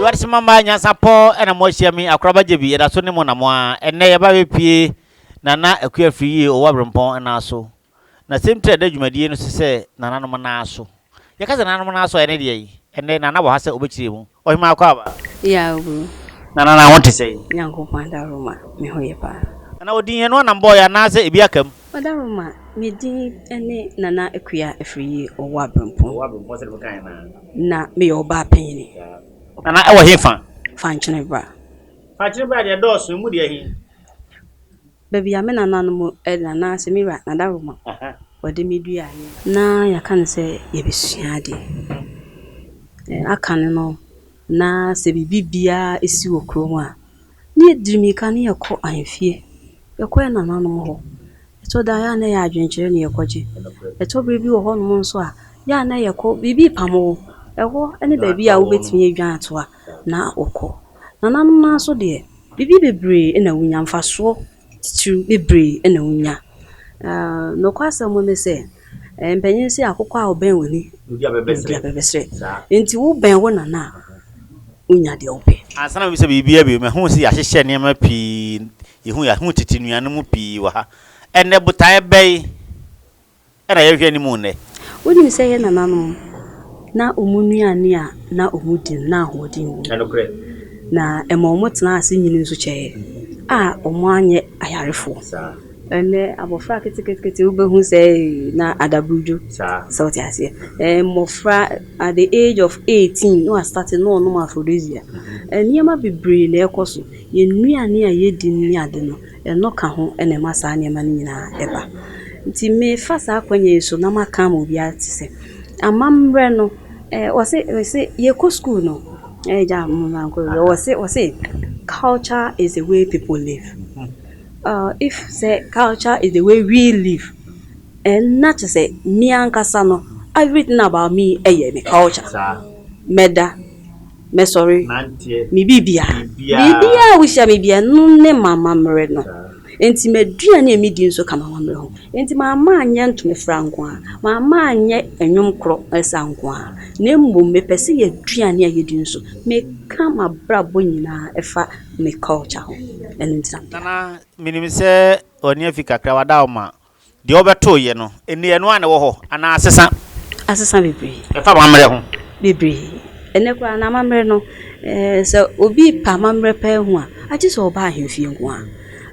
are some mama sapo and a moshami acrobat jebi and a sonny monamwa and nay baby pie nana a queer free or wabrampon and also. Na same trade you may no say nana manaso. Your cousin Anamanaso any day, and then another has a obichimu or my cover. Yeah, Nana, I want to say, young Panda Roma, me hoyepa. and I would dear one and boy and answer if you come. Mother Roma, me did any nana a queer a free or wabrampo. Na me or bar penny. And I will hear fun. Function bra. Function by your door soon, would you? Baby, I'm an animal and an answer me right, Nana Roma. What do me do? Na, I can't say ye be shady. I can't know. Na se bibia esi okroma ne dirimi ka ne yakọ anfie yakọ na nanom ho eto da ya na ya adwenkyere ne yakọje eto bibi wo ho no nso a ya na yakọ bibi pamo eho ene baabi a wo betimi adwan ato a na okọ na nanom na so de bibi bebre na wunya mfaso titu bebre na wunya no kwasa mo me se mpanyin si akokọ a oben wani Udia bebesre enti wo ben wo na unya de ope asana bi se bibia bi me hu si ahyehyɛ nneɛma pii yehu ya hu titi nuanu mu pii wa ha ene botae bɛi ɛna yɛhwɛ ni mu ne woni se ye nananom na omunuane a na omudin na ahodin wu na ema tena ase nyini nso kyɛ a omo anye ayarefo ene abofra ketekete ubehu say na adabrujo sauti ase mofra at the age of 18 no started no aphrodisia niema bebre na ekoso ye nuane a yedi ni ade no eno ka ho ene masa niema ni nyina eba nti me fasa akwanye so na maka ma obi atise amamre no wase ye ko school no ja mo na ko wase culture is the way people live. If say culture is the way we live, and not to say me and Kasano, everything about me, me culture. Meda, me sorry, me bibia, we shall be a no mamma mereno. Enti me duane me din so kama wamre ho. Enti mama anya ntome franko a, mama anya enwom kro esanko a. Na mmom me pese ye duane a ye din so. Me kama brabo nyina efa me culture ho. Enti nana minim se oni afika kra wada ma de obeto ye no eni eno ane wo ho ana asesa bebre efa mamre ho bebre ene kwa na mamre no se obi pa mamre pa hu a agi so oba ahemfie nko a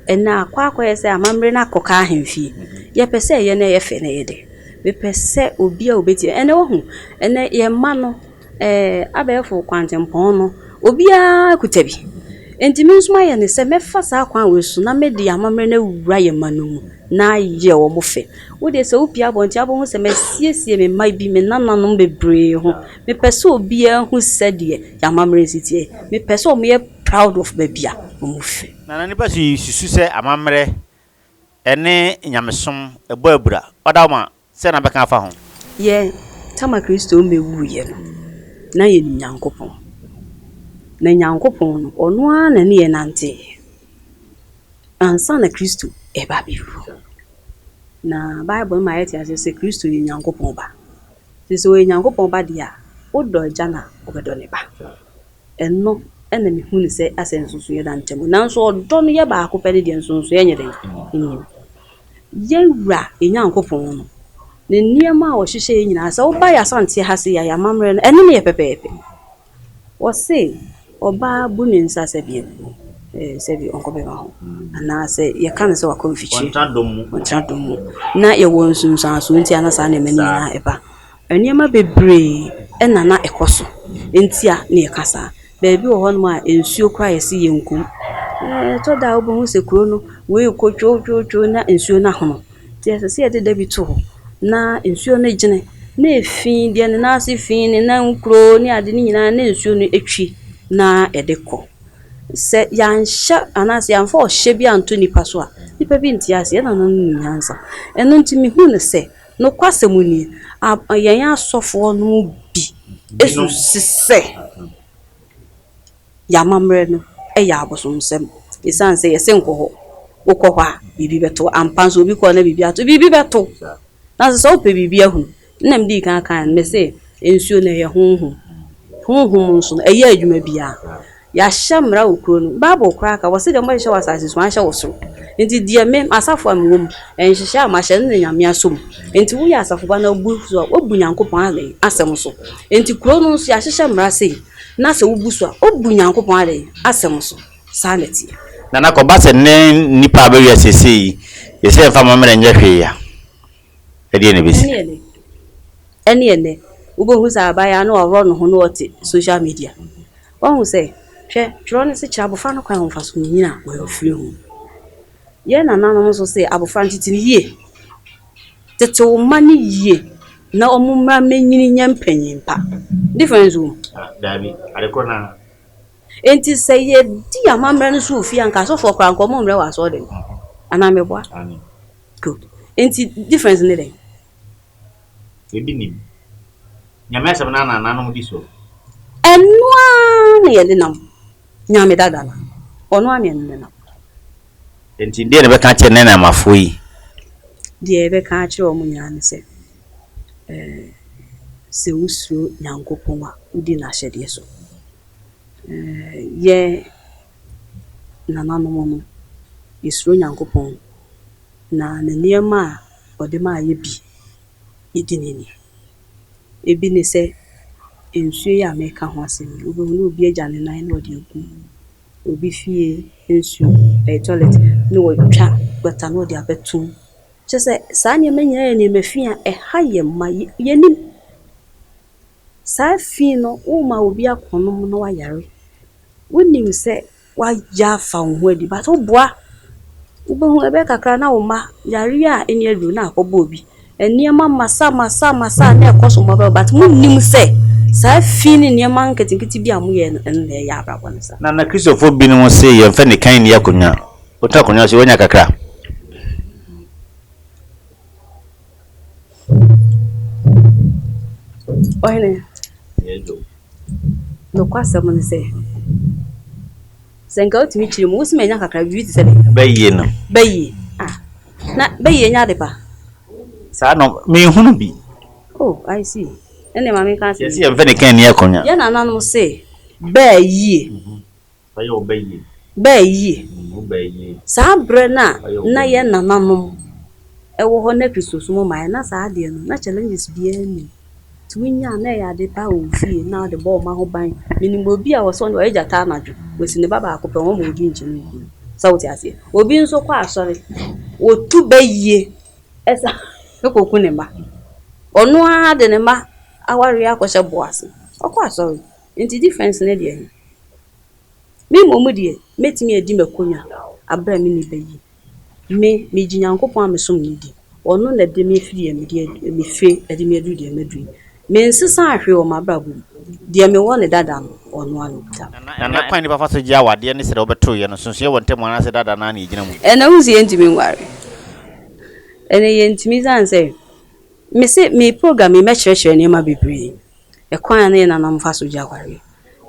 ena akwa yese amamre na koka ahemfie ye pese ye na ye fe na ye de me pese obi a obeti ene wo hu ene ye ma no abefo kwantempon no obi a kutabi enti minsuma ye ne se mefa sa kwan wesu na medi amamre na wura ye manu na ye wo mo fe wo de se opi abonti abo hu se mesiesie me mai bi me nananom bebre ho me pese obi a hu sede ya amamre sitie me pese o me proud of babia mo fe nana ni pasi susu se amamre ene nyamesom ebo abura odawma se na beka fa ho ye tama Kristo mewu ye no na ye nyankopon na nyankopon no ono a na ne nante ansa na Kristo eba biru na Bible ma yeti ase se Kristo ye nyankopon ba se we nyankopon ba dia odo jana obedo ne ba enno ena me hunu se asensusu ye dantemu nanso odo no ye ba akopede de nsunsu ye nyere ye wura nyankopon no ne niema wo hihye nyina se wo ba ya sante ha se ya mamre no ene ne ye pepepe wo se oba bu ne nsa se bi se bi onko be ho ana se ye kan se wa konfichi ontradomu na ye wo nsunsu aso nti ana sa na mani na eba eniema bebre ena na ekoso nti a na ye kasa baby wo hono a ensuo kwa yesi yenkum to da obo hu se kuro no we ko two na ensuo na hono ti ese ye de dabi to na ensuo na gine na efin de na ase fin ne na nkuro ni ade ni nyina na ensuo no etwi na edekọ se yansha anase yanfa o hye bi anto nipa so a nipa bi nti ase ye na no nyansa eno nti mi hu ne se no kwasemu ni yan asofo no bi esu sise ya mamre no ya abosomsem isan se yese nko ho bibi beto ampanso obi ko na bibi ato bibi beto na se so pe bibi ahu nnam di kan me se ensuo na ye honhu honhom so eye adwuma bia ya shamra okro no bible kra ka wo se de mo hye wasase so an hye wo so enti die me asafo am wom enhyehyɛ am hye ne nyame asom enti wo ya asafo ba na bu so obu nyankopɔn ale asɛm so enti kro no so ya hyehyɛ mra sei na se wo bu so obu nyankopɔn ale asɛm so sanity na ko ba se ne nipa ba wi asese ye se fa mamre nya hwe ya e de ne besi ene ubo sa abaya na oro no ho no ote social media won say hwe tro ne se kira abofa no kwan mfa so nyina wo afiri ho ye na nanom so say abofa ntiti yie tete wo mani yie na omumra menyini nya mpanyimpa difference wo dabi aleko na enti say ye di amamra no so ofia nka so for kran ko momre wa so de ana meboa amen good enti difference ne dey ebi ni nyame asem na nanom di so enwa ne ye de nam nyame dada na ono ame ne nam enti de ne be ka che ne na mafo yi de be ka che o munya ne se se usuro nyankopon a udi na hyede so ye nananom no isuro nyankopon na ne niema a ode ma ye bi idinini ebi ne se ensuo ya meka ho asem obi no obi agya ne nan na ode aku obi fie ensuo toilet no wotwa gbata no ode abetum chese saa nyema nyina ne mafia haye ma yenim saa fi no wo ma obi akonom no wayare wonim se wa ya fa ho adi but oboa ubehu ebe kakra na wo ma yare a eni adu na akobo obi eniema masa na ekoso mo but munim se saa fi ni niema nketikiti bi amuye ne ya abrabo ne sa na Christopher bi no se ye mfa ne kan ne yakonya otakonya se wonya kakra ohene yedo no kwasa mo ne se senga otimi chiri mo usime nya kakra bi ti se de bayi no bayi na bayi nya de pa sa no me hunu bi oh I see ene mama kan se yes ye mfa ne kan ne yakonya ya na nanu se bayi bayo bayi bayi sa bre na ye na nanu ewo ho na Christos mo mai na sa ade no na challenges bi ani tunya na ya de pa ofie na de bo ma ho ban minimbo bi a wo so no eja ta anadwo wesi ne baba akopɛ wo mo obi nchini sa wuti ase obi nso kwa asɔre otu bayi esa ekoku ne ma onu a de ne ma aware akɔhyɛ boase ɔkɔ asɔre nti difference ne de me momu de metimi edi makonya abra me ni bayi me ginyankopɔn amesom ni di onu na de me firi me de me fe edi me adu de madui me nsesa ahwe o mabrabo de me wɔ ne dada no onu anu ta na kwan ni papa so gya wade ne sere obeto ye no sonso ye wonte mo na se dada na na egyina mu ena huzi entimi nware ena ye ntimi zanse me se me program me kyerɛkyerɛ ne ma bebre e kwan na na nam fa so gya ware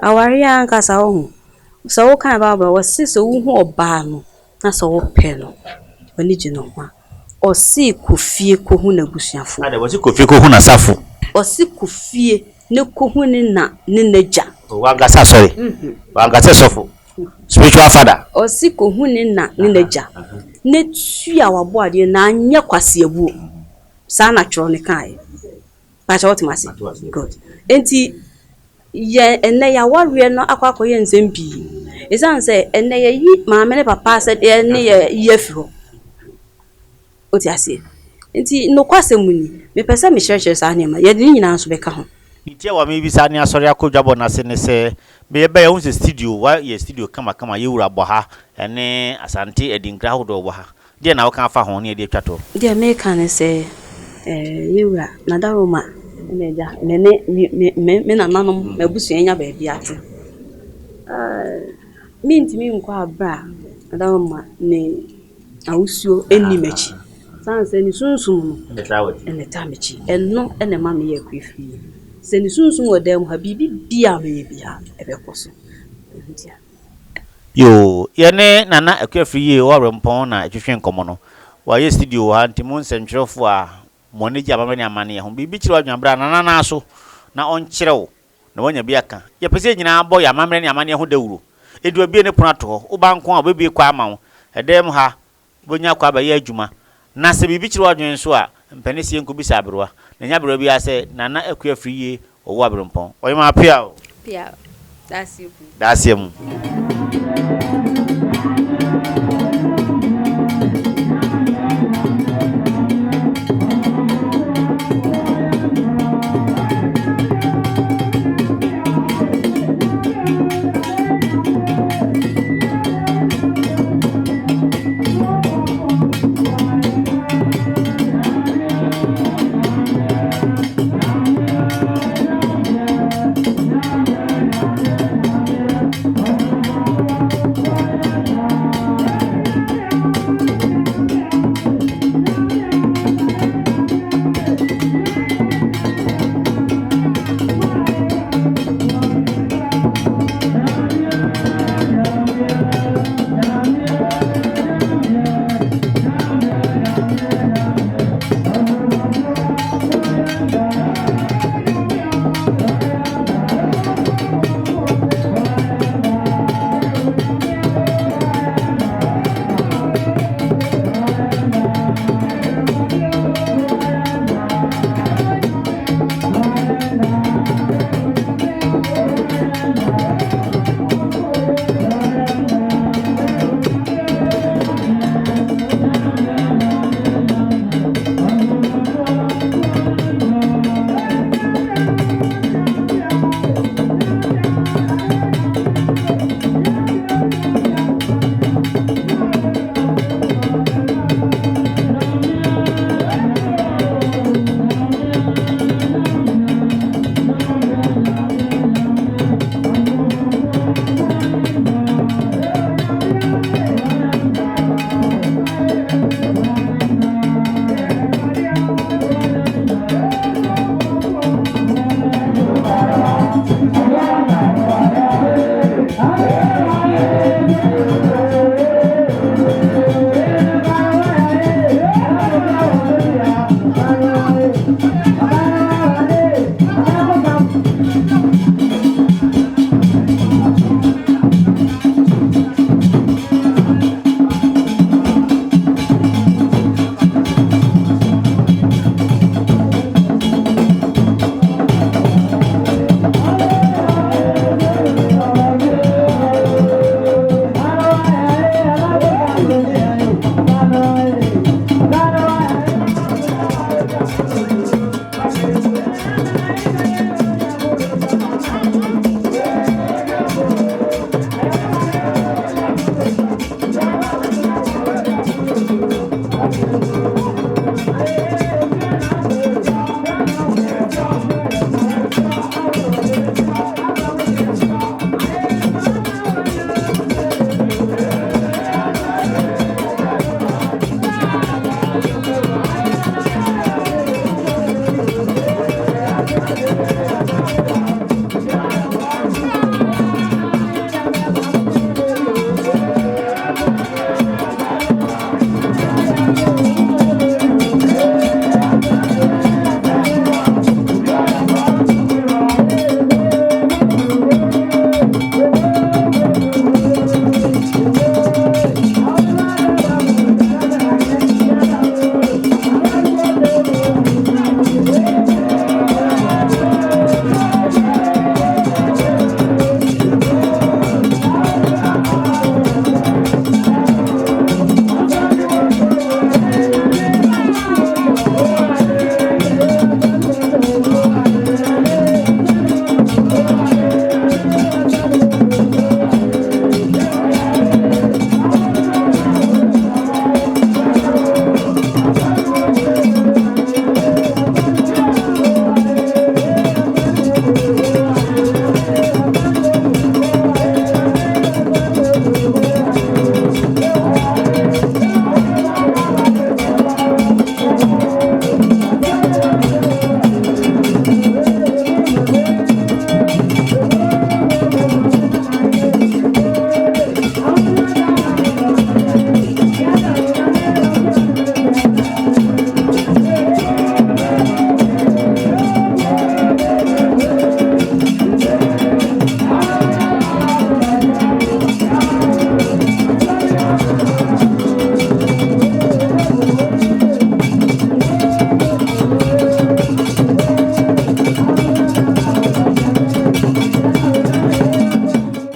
aware anka sa ho so wo kan ba wo se so wo hu oba no na so wo pɛ no oni gino ho o si kofie ko hu na busuafo ade wo si kofie ko hu na safo o si kofie ne ko hu ne na ne naja wa gasa sorry wa gasa sofo spiritual father o si ko hu ne na ne naja ne tua wabo ade na anya kwase abuo sa na tworo ne kai ba cha otimase good enti ye enne ya warwe no akwakoye nsempi esan se enne ye yi maame ne papa se de ne ye afi ho oti ase enti no kwasemuni me pese me hyehyɛ sa ne ma ye de nyina nso beka ho ntia wa me bi sa ne asɔre akodwabo na se ne se be be ya unse studio wa ye studio kama ye wura bɔ ha ene asante edinkra ho do bɔ ha de na wo kan fa ho ne de twato de me kan ne se ye wura na daroma meja me na nanom mabusu enya ba bia ate mi ntimi nkwa abra na daroma ne awusuo eni machi sanse ni sunsum no ene tamechi enno ene ma me ye kwefi se ni sunsum odam ha bibi bia me ye bia ebekoso yo yene nana akwefi ye wo rempon na twetwe nkomo no wa ye studio ha ntimo nsentwerefo a monegi abamani amane ye ho bibi kire wadwan bra nana na so na onkyerɛw na wanya bi aka ye pese nyina bo ya mamre ne amane ho dawuro edu bi ne pono to wo ba nko a obebi kwa ama wo edem ha bonya kwa ba ye adwuma na se bibi kire wadwen so a mpane sie nko bi sa abrewa na nya abrewa bi ase nana akua friye owo abrempon oyima pia Pia. That's you. That's him.